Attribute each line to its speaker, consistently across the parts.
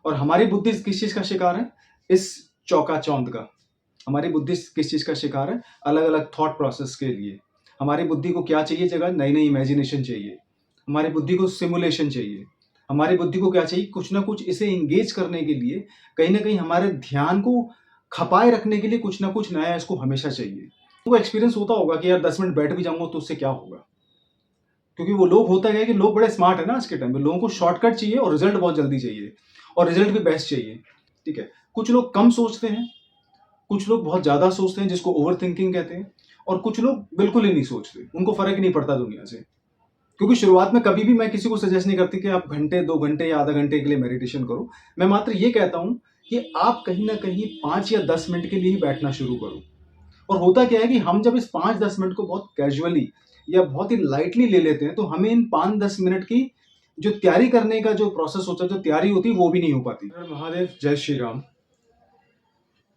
Speaker 1: और हमारी बुद्धि किस चीज़ का शिकार है? इस चौका-चौंध का। हमारी बुद्धि किस चीज़ का शिकार है? अलग-अलग थॉट प्रोसेस के लिए। हमारी बुद्धि को क्या चाहिए जगह? नई-नई इमेजिनेशन चाहिए। हमारी बुद्धि को सिमुलेशन चाहिए। हमारी बुद्धि को क्या चाहिए? कुछ ना कुछ इसे एंगेज करने के लिए, कहीं न कहीं हमारे ध्यान को खपाए रखने के लिए कुछ ना कुछ नया इसको हमेशा चाहिए। तो एक्सपीरियंस होता होगा कि यार 10 मिनट बैठ भी जाऊँगा तो उससे क्या होगा? क्योंकि वो लोग होता क्या है कि लोग बड़े स्मार्ट है ना आज के टाइम में, लोगों को शॉर्टकट चाहिए और रिजल्ट बहुत जल्दी चाहिए और रिजल्ट भी बेस्ट चाहिए। ठीक है, कुछ लोग कम सोचते हैं, कुछ लोग बहुत ज्यादा सोचते हैं जिसको ओवर थिंकिंग कहते हैं, और कुछ लोग बिल्कुल ही नहीं सोचते, उनको फर्क ही नहीं पड़ता दुनिया से। क्योंकि शुरुआत में कभी भी मैं किसी को सजेस्ट नहीं करती कि आप घंटे 2 घंटे या आधा घंटे के लिए मेडिटेशन करो। मैं मात्र ये कहता हूं कि आप कहीं ना कहीं 5 या 10 मिनट के लिए ही बैठना शुरू करो। और होता क्या है कि हम जब इस 5-10 मिनट को बहुत कैजुअली या बहुत ही लाइटली ले लेते हैं तो हमें इन 5-10 मिनट की जो तैयारी करने का जो प्रोसेस होता है, जो तैयारी होती है, वो भी नहीं हो पाती। महादेव, जय श्री राम।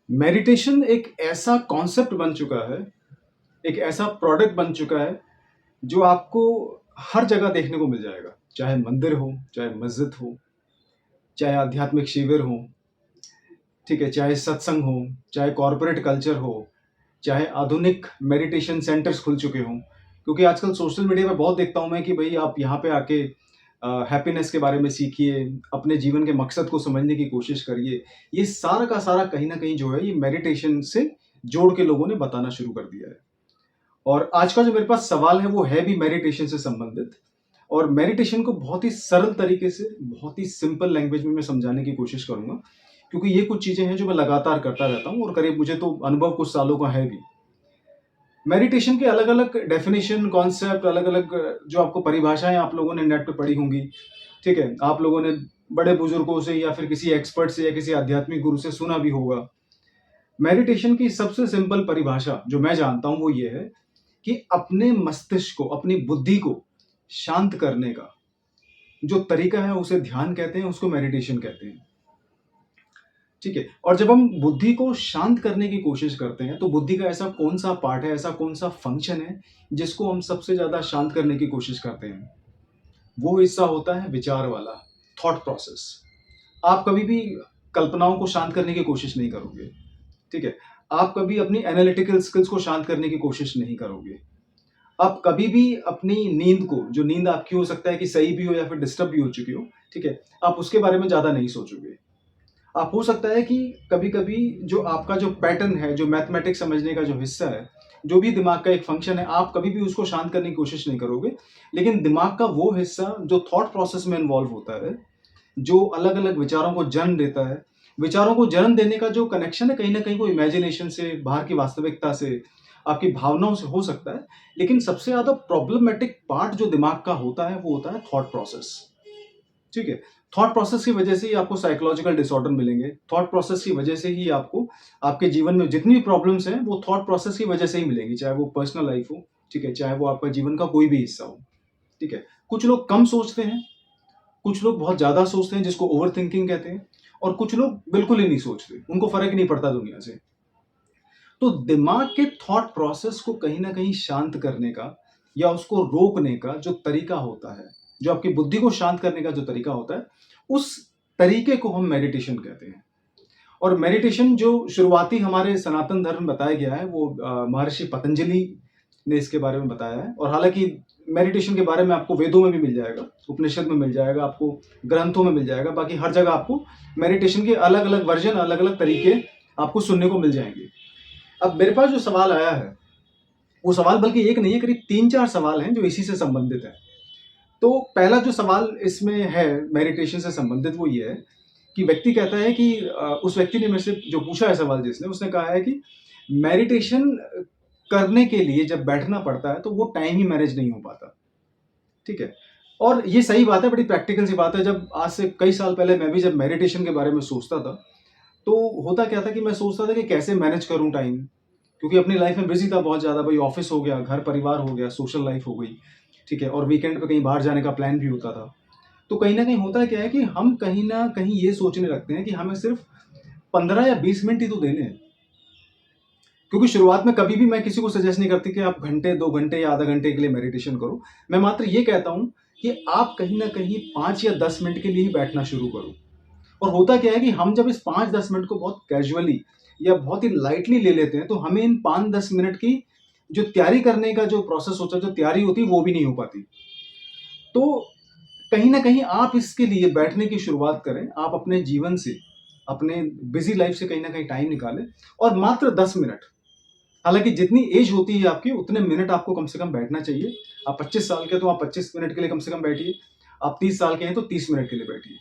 Speaker 1: मेडिटेशन एक ऐसा कॉन्सेप्ट बन चुका है, एक ऐसा प्रोडक्ट बन चुका है जो आपको हर जगह देखने को मिल जाएगा, चाहे मंदिर हो, चाहे मस्जिद हो, चाहे आध्यात्मिक शिविर हो, ठीक है, चाहे सत्संग हो, चाहे कॉरपोरेट कल्चर हो, चाहे आधुनिक मेडिटेशन सेंटर्स खुल चुके हों। क्योंकि आजकल सोशल मीडिया पे बहुत देखता हूं मैं कि भाई आप यहाँ पे आके हैप्पीनेस के बारे में सीखिए, अपने जीवन के मकसद को समझने की कोशिश करिए। ये सारा का सारा कहीं ना कहीं जो है ये मेडिटेशन से जोड़ के लोगों ने बताना शुरू कर दिया है। और आज का जो मेरे पास सवाल है वो है भी मेडिटेशन से संबंधित, और मेडिटेशन को बहुत ही सरल तरीके से, बहुत ही सिंपल लैंग्वेज में मैं समझाने की कोशिश करूंगा, क्योंकि ये कुछ चीजें हैं जो मैं लगातार करता रहता हूं और करीब मुझे तो अनुभव कुछ सालों का है भी। मेडिटेशन के अलग अलग डेफिनेशन, कॉन्सेप्ट, अलग अलग जो आपको परिभाषाएं आप लोगों ने नेट पे पढ़ी होंगी, ठीक है, आप लोगों ने बड़े बुजुर्गों से या फिर किसी एक्सपर्ट से या किसी आध्यात्मिक गुरु से सुना भी होगा। मेडिटेशन की सबसे सिंपल परिभाषा जो मैं जानता हूं वो ये है कि अपने मस्तिष्क को, अपनी बुद्धि को शांत करने का जो तरीका है उसे ध्यान कहते हैं, उसको मेडिटेशन कहते हैं। ठीक है, और जब हम बुद्धि को शांत करने की कोशिश करते हैं तो बुद्धि का ऐसा कौन सा पार्ट है, ऐसा कौन सा फंक्शन है जिसको हम सबसे ज्यादा शांत करने की कोशिश करते हैं? वो हिस्सा होता है विचार वाला, थॉट प्रोसेस। आप कभी भी कल्पनाओं को शांत करने की कोशिश नहीं करोगे। ठीक है, आप कभी अपनी एनालिटिकल स्किल्स को शांत करने की कोशिश नहीं करोगे। आप कभी भी अपनी नींद को, जो नींद आपकी हो सकता है कि सही भी हो या फिर डिस्टर्ब भी हो चुकी हो, ठीक है, आप उसके बारे में ज्यादा नहीं सोचोगे। आप हो सकता है कि कभी कभी जो आपका जो पैटर्न है, जो मैथमेटिक्स समझने का जो हिस्सा है, जो भी दिमाग का एक फंक्शन है, आप कभी भी उसको शांत करने की कोशिश नहीं करोगे। लेकिन दिमाग का वो हिस्सा जो थॉट प्रोसेस में इन्वॉल्व होता है, जो अलग अलग विचारों को जन्म देता है, विचारों को जन्म देने का जो कनेक्शन है कहीं ना कहीं वो इमेजिनेशन से, बाहर की वास्तविकता से, आपकी भावनाओं से हो सकता है। लेकिन सबसे ज्यादा प्रॉब्लमेटिक पार्ट जो दिमाग का होता है वो होता है थॉट प्रोसेस। ठीक है, थॉट प्रोसेस की वजह से ही आपको साइकोलॉजिकल डिसऑर्डर मिलेंगे। थॉट प्रोसेस की वजह से ही आपको आपके जीवन में जितनी भी प्रॉब्लम्स हैं वो थॉट प्रोसेस की वजह से ही मिलेंगी, चाहे वो पर्सनल लाइफ हो, ठीक है, चाहे वो आपका जीवन का कोई भी हिस्सा हो। ठीक है, कुछ लोग कम सोचते हैं, कुछ लोग बहुत ज्यादा सोचते हैं जिसको ओवर थिंकिंग कहते हैं, और कुछ लोग बिल्कुल ही नहीं सोचते, उनको फर्क ही नहीं पड़ता दुनिया से। तो दिमाग के थॉट प्रोसेस को कहीं ना कहीं शांत करने का या उसको रोकने का जो तरीका होता है, जो आपकी बुद्धि को शांत करने का जो तरीका होता है, उस तरीके को हम मेडिटेशन कहते हैं। और मेडिटेशन जो शुरुआती हमारे सनातन धर्म में बताया गया है वो महर्षि पतंजलि ने इसके बारे में बताया है। और हालांकि मेडिटेशन के बारे में आपको वेदों में भी मिल जाएगा, उपनिषद में मिल जाएगा, आपको ग्रंथों में मिल जाएगा, बाकी हर जगह आपको मेडिटेशन के अलग अलग वर्जन, अलग अलग तरीके आपको सुनने को मिल जाएंगे। अब मेरे पास जो सवाल आया है वो सवाल बल्कि एक नहीं है, करीब 3-4 सवाल हैं जो इसी से संबंधित है। तो पहला जो सवाल इसमें है मेडिटेशन से संबंधित वो ये है कि व्यक्ति कहता है कि उस व्यक्ति ने मेरे से जो पूछा है सवाल, जिसने, उसने कहा है कि मेडिटेशन करने के लिए जब बैठना पड़ता है तो वो टाइम ही मैनेज नहीं हो पाता। ठीक है, और ये सही बात है, बड़ी प्रैक्टिकल सी बात है। जब आज से कई साल पहले मैं भी जब मेडिटेशन के बारे में सोचता था तो होता क्या था कि मैं सोचता था कि कैसे मैनेज करूं टाइम, क्योंकि अपनी लाइफ में बिजी था बहुत ज्यादा, भाई ऑफिस हो गया, घर परिवार हो गया, सोशल लाइफ हो गई, ठीक है, और वीकेंड पे कहीं बाहर जाने का प्लान भी होता था। तो कहीं ना कहीं होता है क्या है कि हम कहीं ना कहीं ये सोचने लगते हैं कि हमें सिर्फ 15 या 20 मिनट ही तो देने हैं। क्योंकि शुरुआत में कभी भी मैं किसी को सजेस्ट नहीं करती कि आप घंटे 2 घंटे या आधा घंटे के लिए मेडिटेशन करो। मैं मात्र ये कहता हूं कि आप कहीं ना कहीं 5 या 10 मिनट के लिए ही बैठना शुरू करो। और होता क्या है कि हम जब इस 5-10 मिनट को बहुत कैजुअली या बहुत ही लाइटली ले लेते हैं, तो हमें इन 5-10 मिनट की जो तैयारी करने का जो प्रोसेस होता है, जो तैयारी होती है, वो भी नहीं हो पाती। तो कहीं न कहीं आप इसके लिए बैठने की शुरुआत करें। आप अपने जीवन से, अपने बिज़ी लाइफ़ से कहीं न कहीं टाइम निकालें और मात्र 10 मिनट, हालाँकि जितनी एज होती है आपकी, उतने मिनट आपको कम से कम बैठना चाहिए। आप 25 साल के हैं, तो आप 25 मिनट के लिए कम से कम बैठिए। आप 30 साल के हैं, तो 30 मिनट के लिए बैठिए।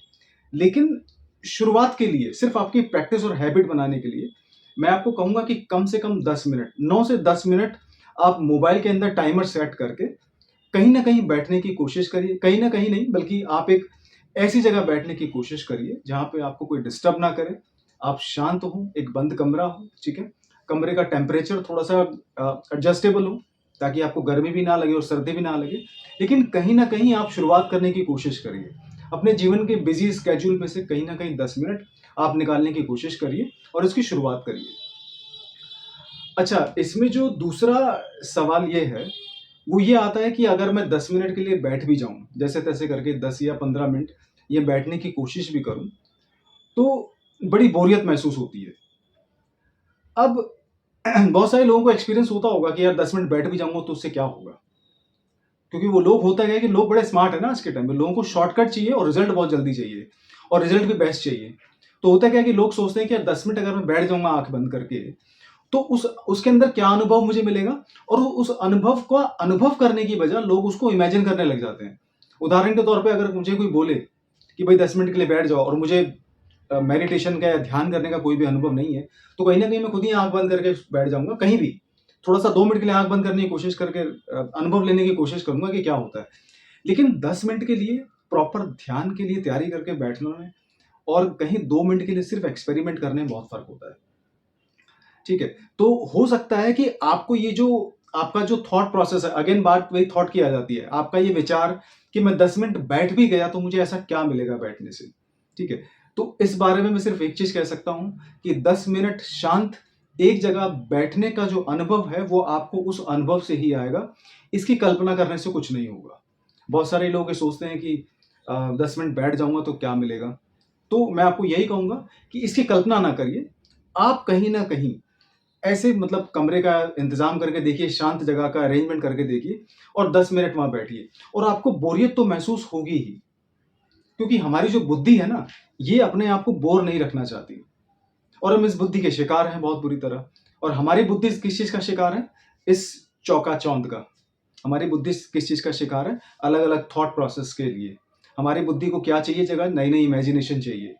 Speaker 1: लेकिन शुरुआत के लिए, सिर्फ़ आपकी प्रैक्टिस और हैबिट बनाने के लिए, मैं आपको कहूँगा कि कम से कम 10 मिनट, 9 से 10 मिनट आप मोबाइल के अंदर टाइमर सेट करके कहीं न कहीं बैठने की कोशिश करिए। कहीं न कहीं नहीं, बल्कि आप एक ऐसी जगह बैठने की कोशिश करिए, जहाँ पे आपको कोई डिस्टर्ब ना करे। आप शांत हों, एक बंद कमरा हो, ठीक है? कमरे का टेम्परेचर थोड़ा-सा एडजस्टेबल हो, ताकि आपको गर्मी भी ना लगे और सर्दी भी ना लगे। लेकिन कहीं न कहीं आप शुरुआत करने की कोशिश करिए। अपने जीवन के बिज़ी स्केड्यूल में से कहीं न कहीं 10 मिनट आप निकालने की कोशिश करिए और इसकी शुरुआत करिए। अच्छा, इसमें जो दूसरा सवाल ये है, वो ये आता है कि अगर मैं 10 मिनट के लिए बैठ भी जाऊँ, जैसे-तैसे करके 10 या 15 मिनट ये बैठने की कोशिश भी करूँ, तो बड़ी बोरियत महसूस होती है। अब बहुत सारे लोगों को एक्सपीरियंस होता होगा कि यार 10 मिनट बैठ भी जाऊँगा तो उससे क्या होगा? क्योंकि वो लोग, होता क्या है कि लोग बड़े स्मार्ट है ना आज के टाइम में, लोगों को शॉर्टकट चाहिए और रिजल्ट बहुत जल्दी चाहिए और रिजल्ट भी बेस्ट चाहिए। तो होता क्या है कि लोग सोचते हैं कि यार 10 मिनट अगर मैं बैठ जाऊँगा आँख बंद करके, तो उसके अंदर क्या अनुभव मुझे मिलेगा, और उस अनुभव का अनुभव करने की बजाय लोग उसको इमेजिन करने लग जाते हैं। उदाहरण के तौर पे अगर मुझे कोई बोले कि भाई 10 मिनट के लिए बैठ जाओ, और मुझे मेडिटेशन का या ध्यान करने का कोई भी अनुभव नहीं है, तो कहीं न कहीं मैं खुद ही आँख बंद करके बैठ जाऊँगा कहीं भी। थोड़ा-सा 2 मिनट के लिए आँख बंद करने की कोशिश करके अनुभव लेने की कोशिश करूँगा कि क्या होता है। लेकिन 10 मिनट के लिए प्रॉपर ध्यान के लिए तैयारी करके बैठने में और कहीं 2 मिनट के लिए सिर्फ एक्सपेरिमेंट करने में बहुत फ़र्क होता है। ठीक है? तो हो सकता है कि आपको ये जो आपका जो थॉट प्रोसेस है, अगेन बात वही थॉट की आ जाती है। आपका ये विचार कि मैं 10 मिनट बैठ भी गया तो मुझे ऐसा क्या मिलेगा बैठने से? ठीक है? तो इस बारे में मैं सिर्फ एक चीज़ कह सकता हूँ कि 10 मिनट शांत एक जगह बैठने का जो अनुभव है, वो आपको उस अनुभव से ही आएगा। इसकी कल्पना करने से कुछ नहीं होगा। बहुत सारे लोग ये सोचते हैं कि 10 मिनट बैठ जाऊँगा तो क्या मिलेगा? तो मैं आपको यही कहूँगा कि इसकी कल्पना ना करिए। आप कहीं न कहीं ऐसे मतलब कमरे का इंतज़ाम करके देखिए, शांत जगह का अरेंजमेंट करके देखिए और 10 मिनट वहाँ बैठिए, और आपको बोरियत तो महसूस होगी ही। क्योंकि हमारी जो बुद्धि है ना, ये अपने आप को बोर नहीं रखना चाहती, और हम इस बुद्धि के शिकार हैं बहुत बुरी तरह। और हमारी बुद्धि किस चीज़ का शिकार है? इस चौका-चौंध का। हमारी बुद्धि किस चीज़ का शिकार है? अलग-अलग थॉट प्रोसेस के लिए। हमारी बुद्धि को क्या चाहिए जगह? नई-नई इमेजिनेशन चाहिए।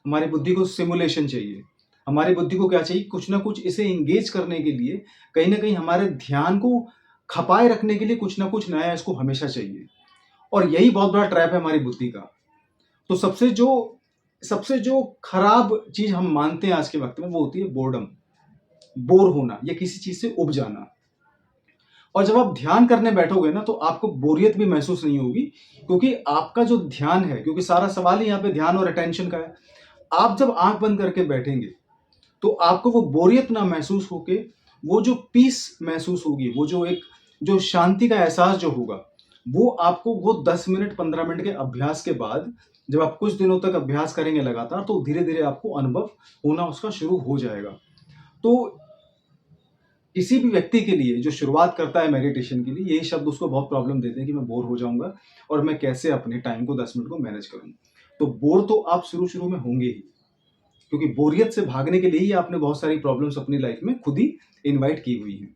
Speaker 1: हमारी बुद्धि को सिमुलेशन चाहिए। हमारी बुद्धि को क्या चाहिए? कुछ ना कुछ इसे एंगेज करने के लिए, कहीं न कहीं हमारे ध्यान को खपाए रखने के लिए कुछ ना कुछ नया इसको हमेशा चाहिए। और यही बहुत बड़ा ट्रैप है हमारी बुद्धि का। तो सबसे जो खराब चीज़ हम मानते हैं आज के वक़्त में, वो होती है बोर्डम। बोर होना या किसी चीज़ से ऊब जाना। और जब आप ध्यान करने बैठोगे ना, तो आपको बोरियत भी महसूस नहीं होगी, क्योंकि आपका जो ध्यान है, क्योंकि सारा सवाल ही यहाँ पे ध्यान और अटेंशन का है। आप जब आँख बंद करके बैठेंगे, तो आपको वो बोरियत ना महसूस होके, वो जो पीस महसूस होगी, वो जो शांति का एहसास जो होगा, वो आपको वो 10 मिनट 15 मिनट के अभ्यास के बाद, जब आप कुछ दिनों तक अभ्यास करेंगे लगातार, तो धीरे-धीरे आपको अनुभव होना उसका शुरू हो जाएगा। तो किसी भी व्यक्ति के लिए जो शुरुआत करता है मेडिटेशन के लिए, यही शब्द उसको बहुत प्रॉब्लम देते हैं कि मैं बोर हो जाऊँगा और मैं कैसे अपने टाइम को 10 मिनट को मैनेज करूँ। तो बोर तो आप शुरू-शुरू में होंगे ही, क्योंकि बोरियत से भागने के लिए ही आपने बहुत सारी प्रॉब्लम्स अपनी लाइफ में खुद ही इनवाइट की हुई हैं।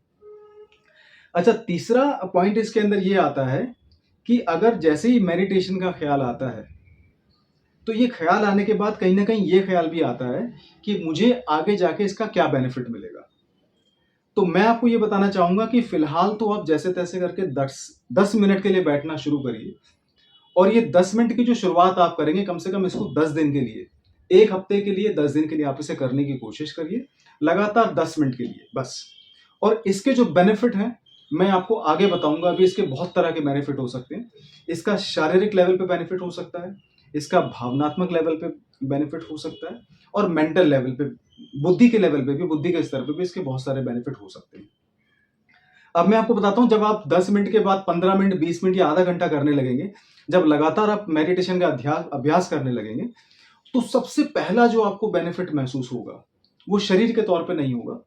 Speaker 1: अच्छा, तीसरा पॉइंट इसके अंदर ये आता है कि अगर जैसे ही मेडिटेशन का ख्याल आता है, तो ये ख्याल आने के बाद कहीं न कहीं ये ख्याल भी आता है कि मुझे आगे जाके इसका क्या बेनिफिट मिलेगा। तो मैं आपको ये बताना चाहूँगा कि फ़िलहाल तो आप जैसे-तैसे करके 10 मिनट के लिए बैठना शुरू करिए, और ये 10 मिनट की जो शुरुआत आप करेंगे, कम से कम इसको 10 दिन के लिए, 1 हफ्ते के लिए, 10 दिन के लिए आप इसे करने की कोशिश करिए, लगातार 10 मिनट के लिए बस। और इसके जो बेनिफिट हैं, मैं आपको आगे बताऊँगा। अभी इसके बहुत तरह के बेनिफिट हो सकते हैं। इसका शारीरिक लेवल पे बेनिफिट हो सकता है, इसका भावनात्मक लेवल पे बेनिफिट हो सकता है, और मेंटल लेवल पे, बुद्धि के लेवल पे भी, बुद्धि के स्तर पे भी इसके बहुत सारे बेनिफिट हो सकते हैं। अब मैं आपको बताता हूँ, जब आप 10 मिनट के बाद 15 मिनट, 20 मिनट या आधा घंटा करने लगेंगे, जब लगातार आप मेडिटेशन का अभ्यास करने लगेंगे, तो सबसे पहला जो आपको बेनिफिट महसूस होगा, वो शरीर के तौर पे नहीं होगा,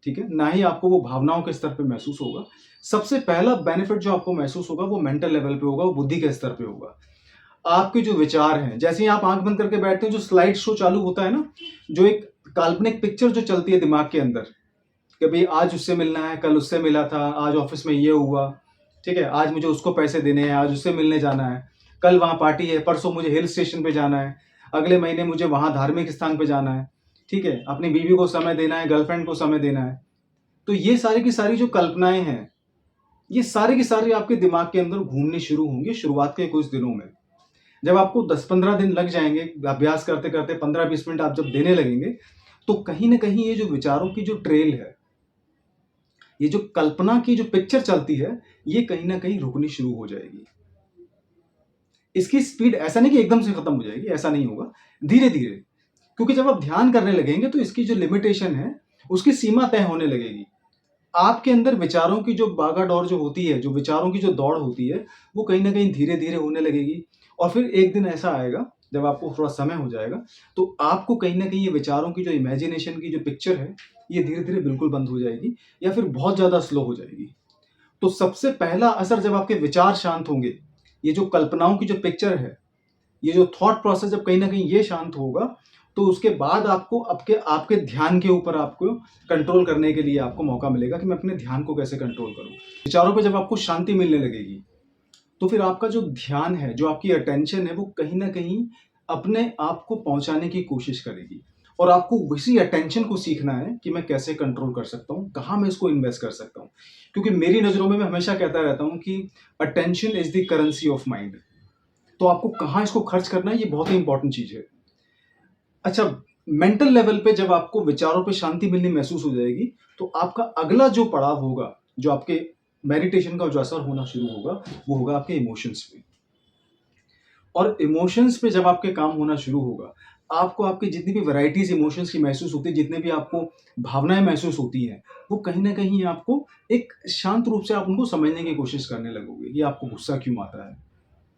Speaker 1: ठीक है? ना ही आपको वो भावनाओं के स्तर पे महसूस होगा। सबसे पहला बेनिफिट जो आपको महसूस होगा, वो मेंटल लेवल पे होगा, वो बुद्धि के स्तर पे होगा। आपके जो विचार हैं, जैसे ही आप आँख बंद करके बैठते हैं, जो स्लाइड शो चालू होता है ना, जो एक काल्पनिक पिक्चर जो चलती है दिमाग के अंदर, कभी आज उससे मिलना है, कल उससे मिला था, आज ऑफिस में ये हुआ, ठीक है? आज मुझे उसको पैसे देने हैं, आज उससे मिलने जाना है, कल वहाँ पार्टी है, परसों मुझे हिल स्टेशन पे जाना है, अगले महीने मुझे वहाँ धार्मिक स्थान पे जाना है, ठीक है? अपनी बीवी को समय देना है, गर्लफ्रेंड को समय देना है। तो ये सारी की सारी जो कल्पनाएँ हैं, ये सारी की सारी आपके दिमाग के अंदर घूमनी शुरू होंगी शुरुआत के कुछ दिनों में। जब आपको 10-15 दिन लग जाएँगे, अभ्यास करते-करते 15-20 मिनट आप जब देने लगेंगे, तो कहीं न कहीं ये जो विचारों की जो ट्रेल है, ये जो कल्पना की जो पिक्चर चलती है, ये कहीं न कहीं रुकनी शुरू हो जाएगी। इसकी स्पीड ऐसा नहीं कि एकदम से खत्म हो जाएगी, ऐसा नहीं होगा, धीरे-धीरे। क्योंकि जब आप ध्यान करने लगेंगे, तो इसकी जो लिमिटेशन है, उसकी सीमा तय होने लगेगी। आपके अंदर विचारों की जो भागा-दौड़ जो होती है, जो विचारों की जो दौड़ होती है, वो कहीं न कहीं धीरे-धीरे होने लगेगी और फिर एक दिन ऐसा आएगा, जब आपको थोड़ा समय हो जाएगा, तो आपको कहीं न कहीं ये विचारों की जो इमेजिनेशन की जो पिक्चर है, ये धीरे-धीरे बिल्कुल बंद हो जाएगी या फिर बहुत ज़्यादा स्लो हो जाएगी। तो सबसे पहला असर जब आपके विचार शांत होंगे, ये जो कल्पनाओं की जो पिक्चर है, ये जो थॉट प्रोसेस जब कहीं न कहीं ये शांत होगा, तो उसके बाद आपको आपके आपके ध्यान के ऊपर आपको कंट्रोल करने के लिए आपको मौका मिलेगा कि मैं अपने ध्यान को कैसे कंट्रोल करूँ। विचारों पे जब आपको शांति मिलने लगेगी, तो फिर आपका जो ध्यान है, जो आपकी अटेंशन है, वो कहीं न कहीं अपने आप को पहुँचाने की कोशिश करेगी और आपको उसी अटेंशन को सीखना है कि मैं कैसे कंट्रोल कर सकता हूँ, कहाँ मैं इसको इन्वेस्ट कर सकता हूँ। क्योंकि मेरी नज़रों में मैं हमेशा कहता रहता हूँ कि attention is the currency of mind. तो आपको कहाँ इसको खर्च करना है, ये बहुत ही इंपॉर्टेंट चीज़ है। अच्छा, मेंटल लेवल पे जब आपको विचारों पे शांति मिलनी महसूस हो जाएगी, तो आपका अगला जो पड़ाव होगा, जो आपके मेडिटेशन का जो असर होना शुरू होगा, वो होगा आपके इमोशंस पे। और इमोशंस पे जब आपके काम होना शुरू होगा, आपको आपकी जितनी भी वैराइटीज़ इमोशंस की महसूस होती है, जितने भी आपको भावनाएँ महसूस होती हैं, वो कहीं न कहीं आपको एक शांत रूप से आप उनको समझने की कोशिश करने लगोगे। ये आपको गुस्सा क्यों आता है?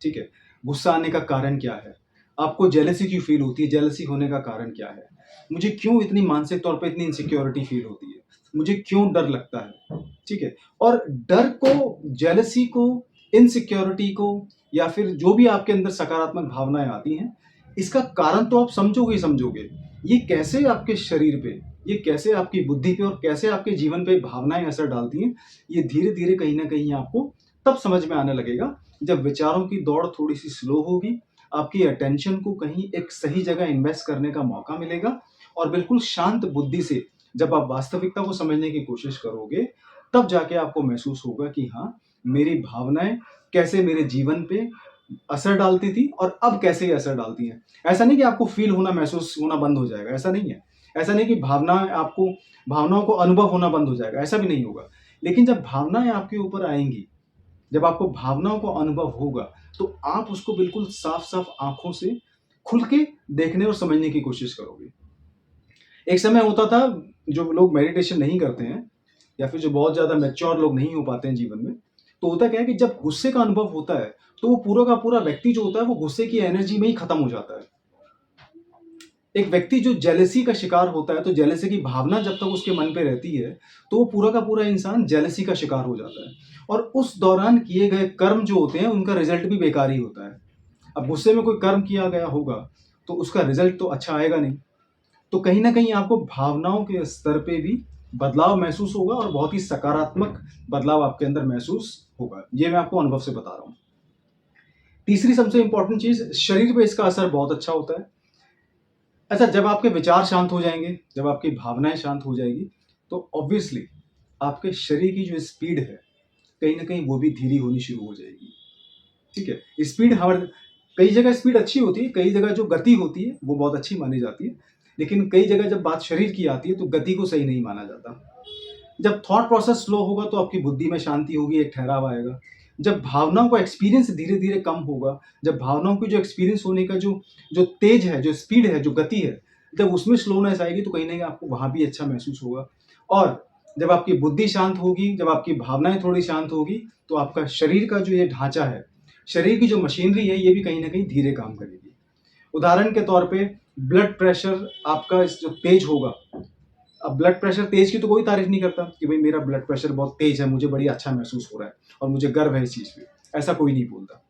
Speaker 1: ठीक है? गुस्सा आने का कारण क्या है? आपको जेलसी क्यों फ़ील होती है? जेलसी होने का कारण क्या है? मुझे क्यों इतनी मानसिक तौर पे इतनी इनसिक्योरिटी फ़ील होती है? मुझे क्यों डर लगता है? ठीक है? और डर को, जेलसी को, इनसिक्योरिटी को या फिर जो भी आपके अंदर सकारात्मक भावनाएँ आती हैं, इसका कारण तो आप समझोगे ही समझोगे। ये कैसे आपके शरीर पे, ये कैसे आपकी बुद्धि पे और कैसे आपके जीवन पे भावनाएँ असर डालती हैं, ये धीरे-धीरे कहीं न कहीं आपको तब समझ में आने लगेगा, जब विचारों की दौड़ थोड़ी-सी स्लो होगी, आपकी अटेंशन को कहीं एक सही जगह इन्वेस्ट करने का मौका मिलेगा और बिल्कुल शांत बुद्धि से जब आप वास्तविकता को समझने की कोशिश करोगे, तब जाके आपको महसूस होगा कि हाँ, मेरी भावनाएँ कैसे मेरे जीवन पे असर डालती थी और अब कैसे ये असर डालती हैं। ऐसा नहीं कि आपको फ़ील होना, महसूस होना बंद हो जाएगा, ऐसा नहीं है। ऐसा नहीं कि भावनाओं को अनुभव होना बंद हो जाएगा, ऐसा भी नहीं होगा। लेकिन जब भावनाएँ आपके ऊपर आएँगी, जब आपको भावनाओं को अनुभव होगा, तो आप उसको बिल्कुल साफ-साफ आँखों से खुल के देखने और समझने की कोशिश करोगे। एक समय होता था, जो लोग मेडिटेशन नहीं करते हैं या फिर जो बहुत ज़्यादा मैच्योर लोग नहीं हो पाते हैं जीवन में, तो होता क्या है कि जब गुस्से का अनुभव होता है, तो वो पूरा का पूरा व्यक्ति जो होता है, वो गुस्से की एनर्जी में ही खत्म हो जाता है। एक व्यक्ति जो जेलसी का शिकार होता है, तो जेलसी की भावना जब तक उसके मन पे रहती है, तो वो पूरा का पूरा इंसान जेलसी का शिकार हो जाता है और उस दौरान किए गए कर्म जो होते हैं, उनका रिज़ल्ट भी बेकार ही होता है। अब गुस्से में कोई कर्म किया गया होगा, तो उसका रिज़ल्ट तो अच्छा आएगा नहीं। तो कहीं न कहीं आपको भावनाओं के स्तर पे भी बदलाव महसूस होगा और बहुत ही सकारात्मक बदलाव आपके अंदर महसूस होगा। ये मैं आपको अनुभव से बता रहा हूँ। तीसरी सबसे इम्पोर्टेंट चीज़, शरीर पे इसका असर बहुत अच्छा होता है। अच्छा, जब आपके विचार शांत हो जाएँगे, जब आपकी भावनाएँ शांत हो जाएगी, तो ऑब्वियसली आपके शरीर की जो स्पीड है, कहीं न कहीं वो भी धीरे होनी शुरू हो जाएगी। ठीक है? स्पीड हर कई जगह स्पीड अच्छी होती है, कई जगह जो गति होती है, वो बहुत अच्छी मानी जाती है। लेकिन कई जगह जब बात शरीर की आती है, तो गति को सही नहीं माना जाता। जब थॉट प्रोसेस स्लो होगा, तो आपकी बुद्धि में शांति होगी, एक ठहराव आएगा। जब भावनाओं का एक्सपीरियंस धीरे-धीरे कम होगा, जब भावनाओं की जो एक्सपीरियंस होने का जो जो तेज़ है, जो स्पीड है, जो गति है, जब उसमें स्लोनेस आएगी, तो कहीं न कहीं आपको वहाँ भी अच्छा महसूस होगा। और जब आपकी बुद्धि शांत होगी, जब आपकी भावनाएँ थोड़ी शांत होगी, तो आपका शरीर का जो ये ढाँचा है, शरीर की जो मशीनरी है, ये भी कहीं न कहीं धीरे काम करेगी। उदाहरण के तौर पे ब्लड प्रेशर आपका इस जो तेज होगा, अब ब्लड प्रेशर तेज की तो कोई तारीफ नहीं करता कि भाई मेरा ब्लड प्रेशर बहुत तेज है, मुझे बड़ी अच्छा महसूस हो रहा है और मुझे गर्व है इस चीज़ पे, ऐसा कोई नहीं बोलता।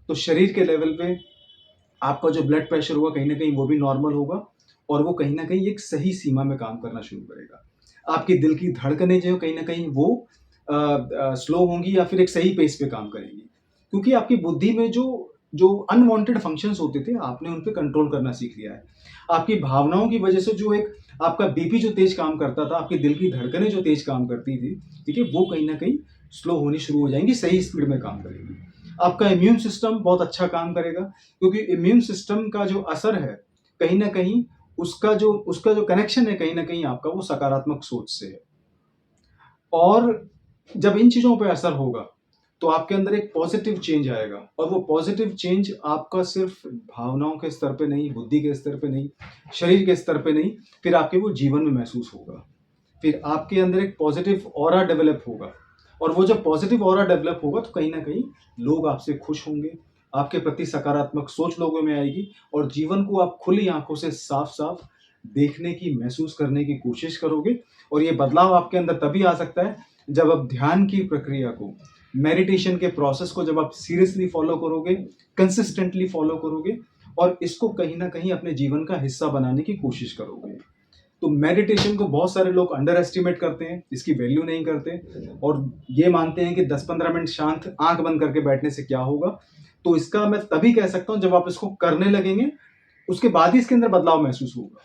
Speaker 1: तो शरीर के लेवल पे आपका जो ब्लड प्रेशर होगा कहीं न कहीं वो भी नॉर्मल होगा और वो कहीं न कहीं एक सही सीमा में काम करना शुरू करेगा। आपके दिल की धड़कनें जो है कहीं न कहीं वो स्लो होंगी या फिर एक सही पेस पे काम करेंगी। क्योंकि आपकी बुद्धि में जो जो अनवांटेड फंक्शंस होते थे, आपने उन पे कंट्रोल करना सीख लिया है। आपकी भावनाओं की वजह से जो एक आपका बीपी जो तेज काम करता था, आपके दिल की धड़कनें जो तेज काम करती थी, ठीक है? वो कहीं न कहीं स्लो होनी शुरू हो जाएँगी, सही स्पीड में काम करेंगी। आपका इम्यून सिस्टम बहुत अच्छा काम करेगा क्योंकि इम्यून सिस्टम का जो असर है, कहीं न कहीं उसका जो कनेक्शन है कहीं न कहीं आपका वो सकारात्मक सोच से है। और जब इन चीज़ों पे असर होगा, तो आपके अंदर एक पॉज़िटिव चेंज आएगा और वो पॉज़िटिव चेंज आपका सिर्फ़ भावनाओं के स्तर पे नहीं, बुद्धि के स्तर पे नहीं, शरीर के स्तर पे नहीं, फिर आपके वो जीवन में महसूस होगा। फिर आपके अंदर एक पॉज़िटिव ऑरा डेवलप होगा और वो जब पॉज़िटिव ऑरा डेवलप होगा तो कहीं न कहीं लोग आपसे खुश होंगे, आपके प्रति सकारात्मक सोच लोगों में आएगी और जीवन को आप खुली आँखों से साफ-साफ देखने की, महसूस करने की कोशिश करोगे और ये बदलाव आपके अंदर तभी आ सकता है जब आप ध्यान की प्रक्रिया को, मेडिटेशन के प्रोसेस को जब आप सीरियसली फ़ॉलो करोगे, कंसिस्टेंटली फ़ॉलो करोगे और इसको कहीं न कहीं अपने जीवन का हिस्सा बनाने की कोशिश करोगे। तो मेडिटेशन को बहुत सारे लोग अंडर एस्टिमेट करते हैं, इसकी वैल्यू नहीं करते और ये मानते हैं कि 10-15 मिनट शांत आँख बंद करके बैठने से क्या होगा। तो इसका मैं तभी कह सकता हूँ जब आप इसको करने लगेंगे, उसके बाद ही इसके अंदर बदलाव महसूस होगा।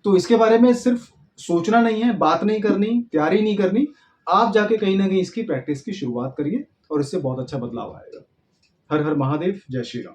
Speaker 1: तो इसके बारे में सिर्फ सोचना नहीं है, बात नहीं करनी, तैयारी नहीं करनी, आप जाके कहीं न कहीं इसकी प्रैक्टिस की शुरुआत करिए और इससे बहुत अच्छा बदलाव आएगा। हर हर महादेव, जय श्री राम।